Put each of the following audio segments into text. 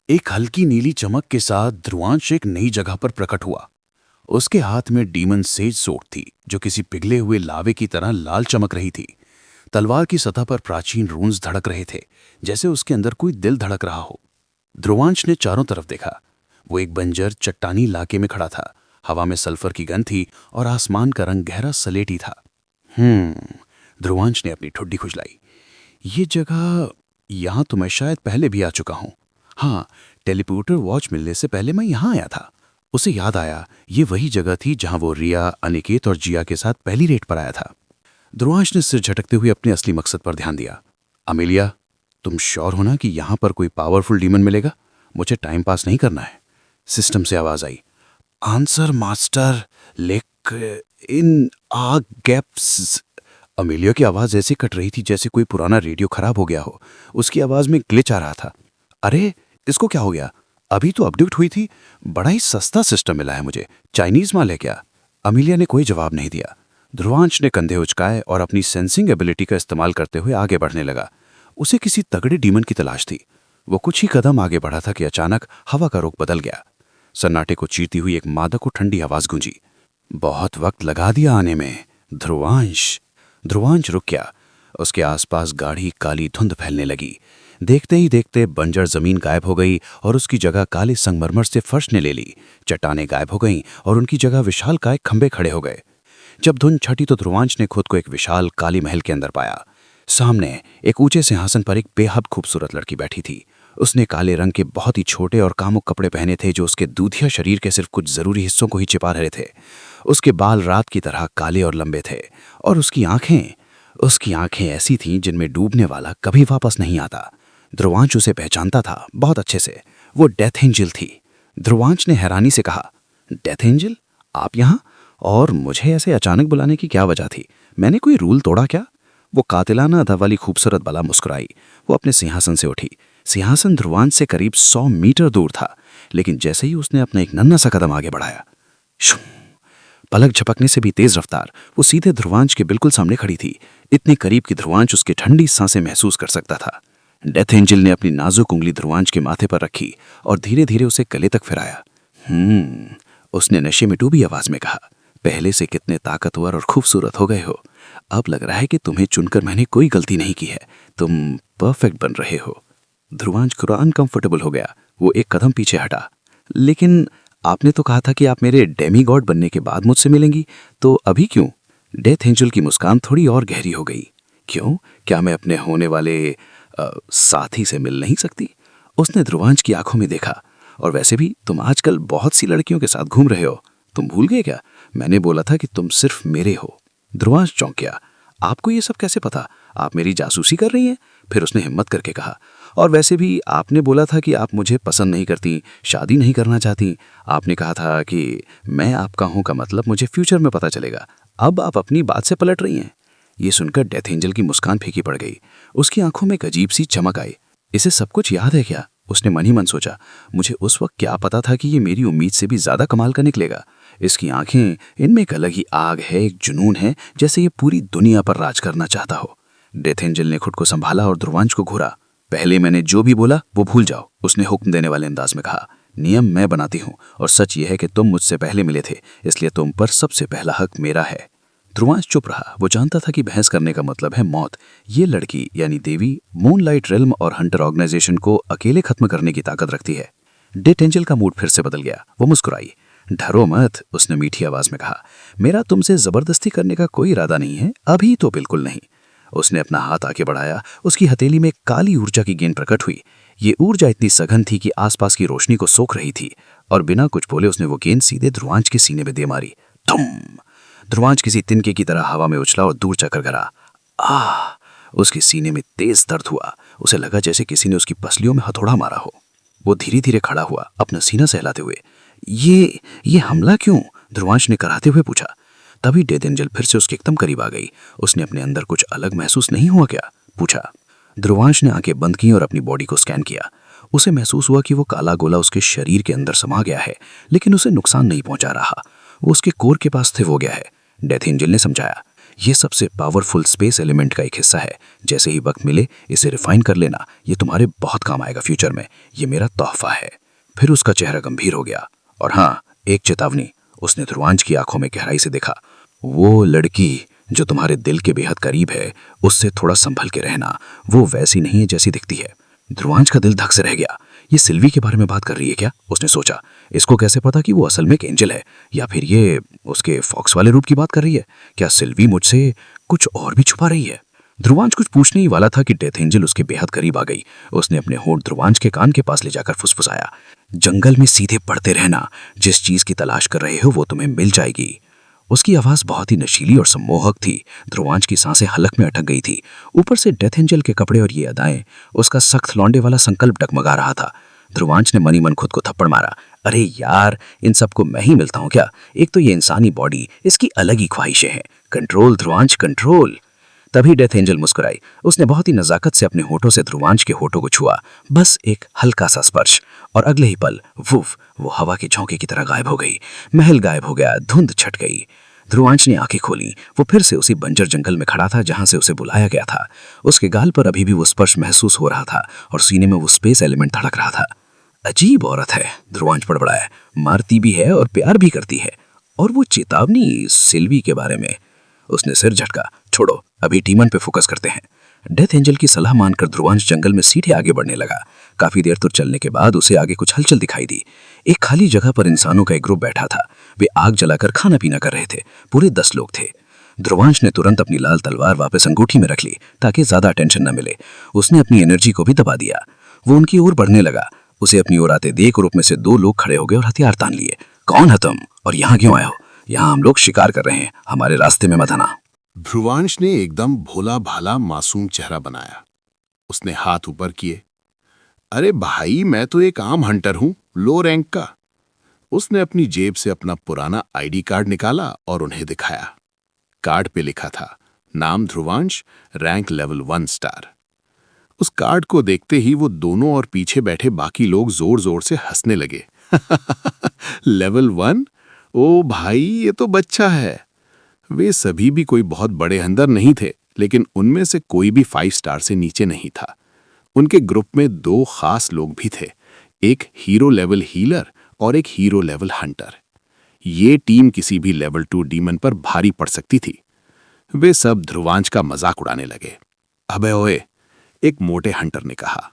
एक हल्की नीली चमक के साथ ध्रुवांश एक नई जगह पर प्रकट हुआ। उसके हाथ में डीमन सेज सोट थी जो किसी पिघले हुए लावे की तरह लाल चमक रही थी। तलवार की सतह पर प्राचीन रून्स धड़क रहे थे, जैसे उसके अंदर कोई दिल धड़क रहा हो। ध्रुवांश ने चारों तरफ देखा। वो एक बंजर चट्टानी इलाके में खड़ा था। हवा में सल्फर की गंध थी और आसमान का रंग गहरा सलेटी था। ध्रुवांश ने अपनी ठुड्डी खुजलाई। ये जगह, यहां तो मैं शायद पहले भी आ चुका हूं। हाँ, टेलीपोर्टर वॉच मिलने से पहले मैं यहां आया था। उसे याद आया, ये वही जगह थी जहां वो रिया, अनिकेत और जिया के साथ पहली रेड पर आया था। ध्रुवांश ने सिर झटकते हुए अपने असली मकसद पर ध्यान दिया। अमेलिया, तुम श्योर हो ना कि यहां पर कोई पावरफुल डीमन मिलेगा? मुझे टाइम पास नहीं करना है। सिस्टम से आवाज आई। आंसर मास्टर, लिक इन आ गैप्स। अमेलिया की आवाज ऐसे कट रही थी जैसे कोई पुराना रेडियो खराब हो गया हो। उसकी आवाज में ग्लिच आ रहा था। अरे, इसको क्या हो गया? अभी तो अपडेट हुई थी। बड़ा ही सस्ता सिस्टम मिला है मुझे। चाइनीज माल है क्या? अमेलिया ने कोई जवाब नहीं दिया। ध्रुवांश ने कंधे उचकाए और अपनी सेंसिंग एबिलिटी का इस्तेमाल करते हुए आगे बढ़ने लगा। उसे किसी तगड़े डीमन की तलाश थी। वो कुछ ही कदम आगे बढ़ा था कि अचानक हवा का रुख बदल गया। सन्नाटे को चीरती हुई एक मादक और ठंडी आवाज गूंजी। बहुत वक्त लगा दिया आने में, ध्रुवांश। ध्रुवांश रुक गया। उसके आसपास गाढ़ी काली धुंध फैलने लगी। देखते ही देखते बंजर जमीन गायब हो गई और उसकी जगह काले संगमरमर से फर्श ने ले ली। चट्टानें गायब हो गईं और उनकी जगह विशालकाय खंभे खड़े हो गए। जब धुंध छटी तो ध्रुवांश ने खुद को एक विशाल काली महल के अंदर पाया। सामने एक ऊंचे सिंहासन पर एक बेहद खूबसूरत लड़की बैठी थी। उसने काले रंग के बहुत ही छोटे और कामुक कपड़े पहने थे जो उसके दूधिया शरीर के सिर्फ कुछ जरूरी हिस्सों को ही छिपा रहे थे। उसके बाल रात की तरह काले और लंबे थे और उसकी आंखें ऐसी थीं जिनमें डूबने वाला कभी वापस नहीं आता। ध्रुवांश उसे पहचानता था बहुत अच्छे से। वो डेथ एंजल थी। ध्रुवांश ने हैरानी से कहा, डेथ एंजल, आप यहाँ? और मुझे ऐसे अचानक बुलाने की क्या वजह थी? मैंने कोई रूल तोड़ा क्या? वो कातिलाना अदा वाली खूबसूरत बाला मुस्कुराई। वो अपने सिंहासन से उठी। सिंहासन ध्रुवांश से करीब 100 मीटर दूर था, लेकिन जैसे ही उसने अपना एक नन्हा सा कदम आगे बढ़ाया, शू, पलक झपकने से भी तेज रफ्तार वो सीधे ध्रुवांश के बिल्कुल सामने खड़ी थी। इतने करीब कि ध्रुवांश उसकी ठंडी सांसें महसूस कर सकता था। डेथ एंजल ने अपनी नाजुक उंगली ध्रुवांश के माथे पर रखी और धीरे धीरे उसे गले तक फिराया। उसने नशे में डूबी आवाज में कहा, पहले से कितने ताकतवर और खूबसूरत हो गए हो। अब लग रहा है कि तुम्हें चुनकर मैंने कोई गलती नहीं की है। तुम परफेक्ट बन रहे हो। ध्रुवांश थोड़ा अनकंफर्टेबल हो गया। वो एक कदम पीछे हटा। लेकिन आपने तो कहा था कि आप मेरे डेमी गॉड बनने के बाद मुझसे मिलेंगी, तो अभी क्यों? डेथ एंजल की मुस्कान थोड़ी और गहरी हो गई। क्यों? क्या मैं अपने होने वाले साथी से मिल नहीं सकती? उसने ध्रुवांश की आंखों में देखा। और वैसे भी तुम आजकल बहुत सी लड़कियों के साथ घूम रहे हो। तुम भूल गए क्या? मैंने बोला था कि तुम सिर्फ मेरे हो। ध्रुवांश चौंक गया। आपको ये सब कैसे पता? आप मेरी जासूसी कर रही हैं? फिर उसने हिम्मत करके कहा, और वैसे भी आपने बोला था कि आप मुझे पसंद नहीं करती, शादी नहीं करना चाहती। आपने कहा था कि मैं आपका हूं का मतलब मुझे फ्यूचर में पता चलेगा। अब आप अपनी बात से पलट रही हैं। ये सुनकर डेथ एंजल की मुस्कान फीकी पड़ गई। उसकी आंखों में एक अजीब सी चमक आई। इसे सब कुछ याद है क्या? उसने मन ही मन सोचा। मुझे उस वक्त क्या पता था कि ये मेरी उम्मीद से भी ज्यादा कमाल का निकलेगा। इसकी आंखें, इनमें एक अलग ही आग है, एक जुनून है, जैसे ये पूरी दुनिया पर राज करना चाहता हो। डेथ एंजल ने खुद को संभाला और ध्रुवांश को घूरा। पहले मैंने जो भी बोला वो भूल जाओ, उसने हुक्म देने वाले अंदाज में कहा। नियम मैं बनाती हूँ और सच ये है कि तुम मुझसे पहले मिले थे, इसलिए तुम पर सबसे पहला हक मेरा है। ध्रुवांश चुप रहा। वो जानता था कि बहस करने का मतलब है मौत। ये लड़की यानी देवी मूनलाइट रेल्म और हंटर ऑर्गेनाइजेशन को अकेले खत्म करने की ताकत रखती है। डेथ एंजल का मूड फिर से बदल गया। वो मुस्कुराई। डरो मत, उसने मीठी आवाज में कहा। मेरा तुमसे जबरदस्ती करने का कोई इरादा नहीं है, अभी तो बिल्कुल नहीं। उसने अपना हाथ आगे बढ़ाया। उसकी हथेली में काली ऊर्जा की गेंद प्रकट हुई। ये ऊर्जा इतनी सघन थी कि आसपास की रोशनी को सोख रही थी, और बिना कुछ बोले उसने वो गेंद सीधे ध्रुवांश के सीने में दे मारी। तुम! ध्रुवांश किसी तिनके की तरह हवा में उछला और दूर चक्कर गिरा। आह! उसके सीने में तेज दर्द हुआ। उसे लगा जैसे किसी ने उसकी पसलियों में हथौड़ा मारा हो। वो धीरे धीरे खड़ा हुआ, अपना सीना सहलाते हुए। ये हमला क्यों? ध्रुवांश ने कराते हुए पूछा। तभी डेथ एंजल फिर से उसके एकदम करीब आ गई। उसने अपने अंदर कुछ अलग महसूस नहीं हुआ क्या? पूछा। ध्रुवांश ने आंखें बंद की और अपनी बॉडी को स्कैन किया। उसे महसूस हुआ कि वो काला गोला उसके शरीर के अंदर समा गया है, लेकिन उसे नुकसान नहीं पहुंचा रहा। वो उसके कोर के पास स्थिर हो गया है। डेथ एंजल ने समझाया, ये सबसे पावरफुल स्पेस एलिमेंट का एक हिस्सा है। जैसे ही वक्त मिले इसे रिफाइन कर लेना, ये तुम्हारे बहुत काम आएगा फ्यूचर में। ये मेरा तोहफा है। फिर उसका चेहरा गंभीर हो गया। और हाँ, एक चेतावनी। उसने ध्रुवांश की आंखों में गहराई से देखा। वो लड़की जो तुम्हारे दिल के बेहद करीब है, उससे थोड़ा संभल के रहना। वो वैसी नहीं है जैसी दिखती है। ध्रुवांश का दिल धक से रह गया। ये सिल्वी के बारे में बात कर रही है क्या? उसने सोचा। इसको कैसे पता कि वो असल में एक एंजल है, या फिर ये उसके फॉक्स वाले रूप की बात कर रही है? क्या सिल्वी मुझसे कुछ और भी छुपा रही है? ध्रुवांश कुछ पूछने ही वाला था कि डेथ एंजल उसके बेहद करीब आ गई। उसने अपने होंठ ध्रुवांश के कान के पास ले जाकर फुसफुसाया। जंगल में सीधे बढ़ते रहना। जिस चीज की तलाश कर रहे हो वो तुम्हें मिल जाएगी। उसकी आवाज बहुत ही नशीली और सम्मोहक थी। ध्रुवांश की सांसें हलक में अटक गई थी। ऊपर से डेथ एंजल के कपड़े और ये अदाएं, उसका सख्त लौंडे वाला संकल्प डगमगा रहा था। ध्रुवांश ने मनी मन खुद को थप्पड़ मारा। अरे यार, इन सबको मैं ही मिलता हूं क्या? एक तो ये इंसानी बॉडी, इसकी अलग ही ख्वाहिशें हैं। Control Dhruvansh, control. तभी डेथ एंजल मुस्कुराई। उसने बहुत ही नजाकत से अपने होठों से ध्रुवांश के होठों को छुआ। बस एक हल्का सा स्पर्श, और अगले ही पल वुफ, वो हवा के झोंके की तरह गायब हो गई। महल गायब हो गया, धुंध छट गई। ध्रुवांश ने आंखें खोली। वो फिर से उसी बंजर जंगल में खड़ा था जहां से उसे बुलाया गया था। उसके गाल पर अभी भी वो स्पर्श महसूस हो रहा था, और सीने में वो स्पेस एलिमेंट धड़क रहा था। अजीब औरत है, ध्रुवांश बड़बड़ाया। मारती भी है और प्यार भी करती है। और वो चेतावनी सिल्वी के बारे में। उसने सिर झटका। छोड़ो, अभी टीमन पे फोकस करते हैं। डेथ एंजल की सलाह मानकर ध्रुवांश जंगल में सीधे आगे बढ़ने लगा। काफी देर तक चलने के बाद उसे आगे कुछ हलचल दिखाई दी। एक खाली जगह पर इंसानों का एक ग्रुप बैठा था। वे आग जलाकर खाना पीना कर रहे थे। पूरे 10 लोग थे। ध्रुवांश ने तुरंत अपनी लाल तलवार वापस अंगूठी में रख ली ताकि ज्यादा अटेंशन न मिले। उसने अपनी एनर्जी को भी दबा दिया। वो उनकी ओर बढ़ने लगा। उसे अपनी ओर आते देख ग्रुप में से 2 लोग खड़े हो गए और हथियार तान लिए। कौन है तुम, और यहाँ क्यों आए हो? यहाँ हम लोग शिकार कर रहे हैं, हमारे रास्ते में मत आना। ध्रुवांश ने एकदम भोला भाला मासूम चेहरा बनाया। उसने हाथ ऊपर किए। अरे भाई, मैं तो एक आम हंटर हूं, लो रैंक का। उसने अपनी जेब से अपना पुराना आईडी कार्ड निकाला और उन्हें दिखाया। कार्ड पे लिखा था, नाम ध्रुवांश, रैंक लेवल 1 स्टार। उस कार्ड को देखते ही वो दोनों और पीछे बैठे बाकी लोग जोर जोर से हंसने लगे। लेवल 1? ओ भाई, ये तो बच्चा है। वे सभी भी कोई बहुत बड़े अंदर नहीं थे, लेकिन उनमें से कोई भी 5 स्टार से नीचे नहीं था। उनके ग्रुप में 2 खास लोग भी थे, एक हीरो लेवल हीलर और एक हीरो लेवल हंटर। ये टीम किसी भी लेवल 2 डीमन पर भारी पड़ सकती थी। वे सब ध्रुवांश का मजाक उड़ाने लगे। अबे ओए, एक मोटे हंटर ने कहा,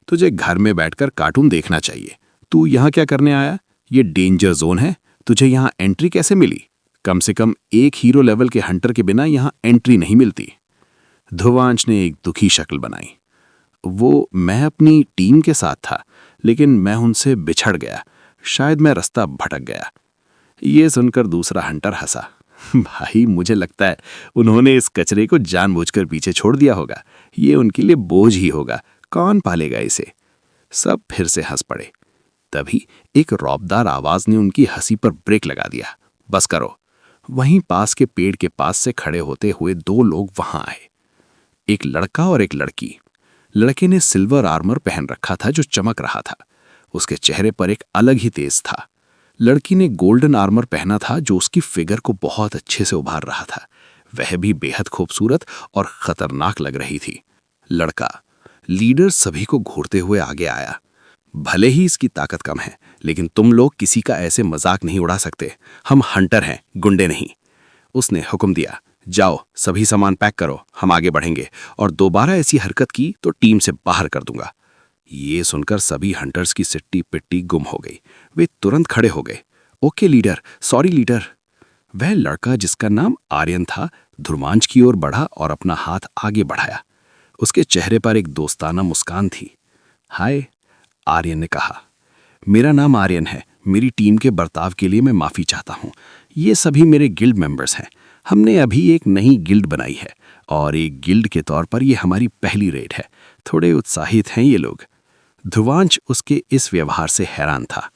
तुझे घर में बैठकर कार्टून देखना चाहिए। तू यहाँ क्या करने आया? ये डेंजर जोन है, तुझे यहाँ एंट्री कैसे मिली? कम से कम एक हीरो लेवल के हंटर के बिना यहाँ एंट्री नहीं मिलती। ध्रुवांश ने एक दुखी शक्ल बनाई। मैं अपनी टीम के साथ था, लेकिन मैं उनसे बिछड़ गया। शायद मैं रास्ता भटक गया। ये सुनकर दूसरा हंटर हंसा। भाई, मुझे लगता है उन्होंने इस कचरे को जानबूझकर पीछे छोड़ दिया होगा। ये उनके लिए बोझ ही होगा, कौन पालेगा इसे? सब फिर से हंस पड़े। तभी एक रौबदार आवाज ने उनकी हंसी पर ब्रेक लगा दिया। बस करो। वहीं पास के पेड़ के पास से खड़े होते हुए 2 लोग वहां आए, एक लड़का और एक लड़की। लड़के ने सिल्वर आर्मर पहन रखा था जो चमक रहा था। उसके चेहरे पर एक अलग ही तेज था। लड़की ने गोल्डन आर्मर पहना था जो उसकी फिगर को बहुत अच्छे से उभार रहा था। वह भी बेहद खूबसूरत और खतरनाक लग रही थी। लड़का, लीडर, सभी को घूरते हुए आगे आया। भले ही इसकी ताकत कम है, लेकिन तुम लोग किसी का ऐसे मजाक नहीं उड़ा सकते। हम हंटर हैं, गुंडे नहीं। उसने हुक्म दिया, जाओ सभी सामान पैक करो, हम आगे बढ़ेंगे, और दोबारा ऐसी हरकत की तो टीम से बाहर कर दूंगा। ये सुनकर सभी हंटर्स की सिट्टी पिट्टी गुम हो गई। वे तुरंत खड़े हो गए। Okay leader, sorry leader. वह लड़का जिसका नाम आर्यन था, ध्रुवांश की ओर बढ़ा और अपना हाथ आगे बढ़ाया। उसके चेहरे पर एक दोस्ताना मुस्कान थी। हाय, आर्यन ने कहा। मेरा नाम आर्यन है। मेरी टीम के बर्ताव के लिए मैं माफी चाहता हूँ। ये सभी मेरे गिल्ड मेंबर्स हैं। हमने अभी एक नई गिल्ड बनाई है, और एक गिल्ड के तौर पर ये हमारी पहली रेड है। थोड़े उत्साहित हैं ये लोग। ध्रुवांश उसके इस व्यवहार से हैरान था।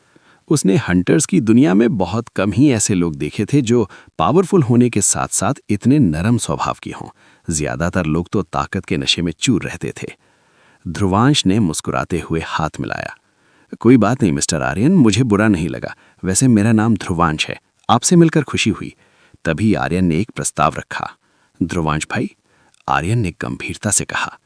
उसने हंटर्स की दुनिया में बहुत कम ही ऐसे लोग देखे थे जो पावरफुल होने के साथ साथ इतने नरम स्वभाव के हों। ज्यादातर लोग तो ताकत के नशे में चूर रहते थे। ध्रुवांश ने मुस्कुराते हुए हाथ मिलाया। कोई बात नहीं मिस्टर आर्यन, मुझे बुरा नहीं लगा। वैसे मेरा नाम ध्रुवांश है। आपसे मिलकर खुशी हुई। तभी आर्यन ने एक प्रस्ताव रखा। ध्रुवांश भाई, आर्यन ने गंभीरता से कहा,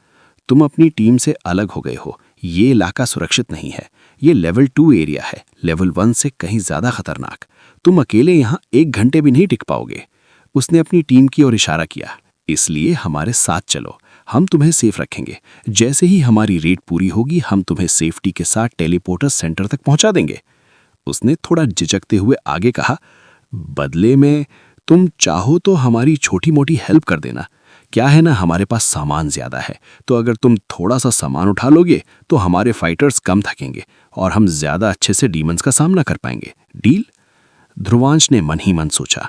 तुम अपनी टीम से अलग हो गए हो। ये इलाका सुरक्षित नहीं है। ये लेवल 2 एरिया है, लेवल 1 से कहीं ज्यादा खतरनाक। तुम अकेले यहाँ 1 घंटे भी नहीं टिक पाओगे। उसने अपनी टीम की ओर इशारा किया। इसलिए हमारे साथ चलो, हम तुम्हें सेफ रखेंगे। जैसे ही हमारी रेड पूरी होगी, हम तुम्हें सेफ्टी के साथ टेलीपोर्टर सेंटर तक पहुंचा देंगे। उसने थोड़ा झिझकते हुए आगे कहा, बदले में तुम चाहो तो हमारी छोटी मोटी हेल्प कर देना। क्या है ना, हमारे पास सामान ज्यादा है, तो अगर तुम थोड़ा सा सामान उठा लोगे तो हमारे फाइटर्स कम थकेंगे और हम ज्यादा अच्छे से डीमंस का सामना कर पाएंगे। डील? ध्रुवांश ने मन ही मन सोचा,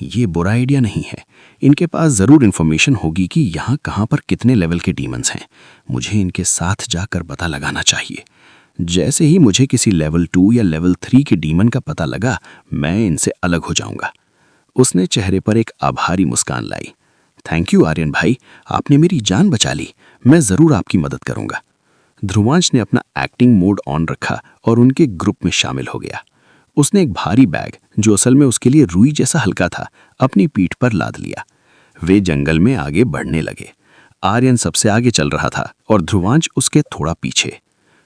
ये बुरा आइडिया नहीं है। इनके पास जरूर इंफॉर्मेशन होगी कि यहाँ कहाँ पर कितने लेवल के डीमंस हैं। मुझे इनके साथ जाकर पता लगाना चाहिए। जैसे ही मुझे किसी लेवल 2 या लेवल 3 के डीमन का पता लगा, मैं इनसे अलग हो जाऊंगा। उसने चेहरे पर एक आभारी मुस्कान लाई। थैंक यू आर्यन भाई, आपने मेरी जान बचा ली। मैं जरूर आपकी मदद करूंगा। ध्रुवांश ने अपना एक्टिंग मोड ऑन रखा और उनके ग्रुप में शामिल हो गया। उसने एक भारी बैग, जो असल में उसके लिए रुई जैसा हल्का था, अपनी पीठ पर लाद लिया। वे जंगल में आगे बढ़ने लगे। आर्यन सबसे आगे चल रहा था और ध्रुवांश उसके थोड़ा पीछे।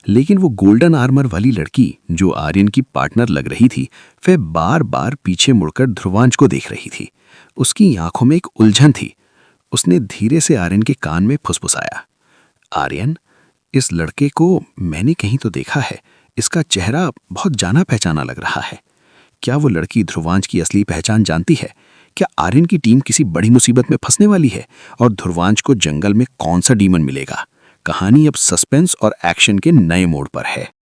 लेकिन वो गोल्डन आर्मर वाली लड़की, जो आर्यन की पार्टनर लग रही थी, वह बार बार पीछे मुड़कर ध्रुवांश को देख रही थी। उसकी आंखों में एक उलझन थी। उसने धीरे से आर्यन के कान में फुसफुसाया, आर्यन, इस लड़के को मैंने कहीं तो देखा है। इसका चेहरा बहुत जाना पहचाना लग रहा है। क्या वो लड़की ध्रुवांश की असली पहचान जानती है? क्या आर्यन की टीम किसी बड़ी मुसीबत में फंसने वाली है? और ध्रुवांश को जंगल में कौन सा डीमन मिलेगा? कहानी अब सस्पेंस और एक्शन के नए मोड़ पर है।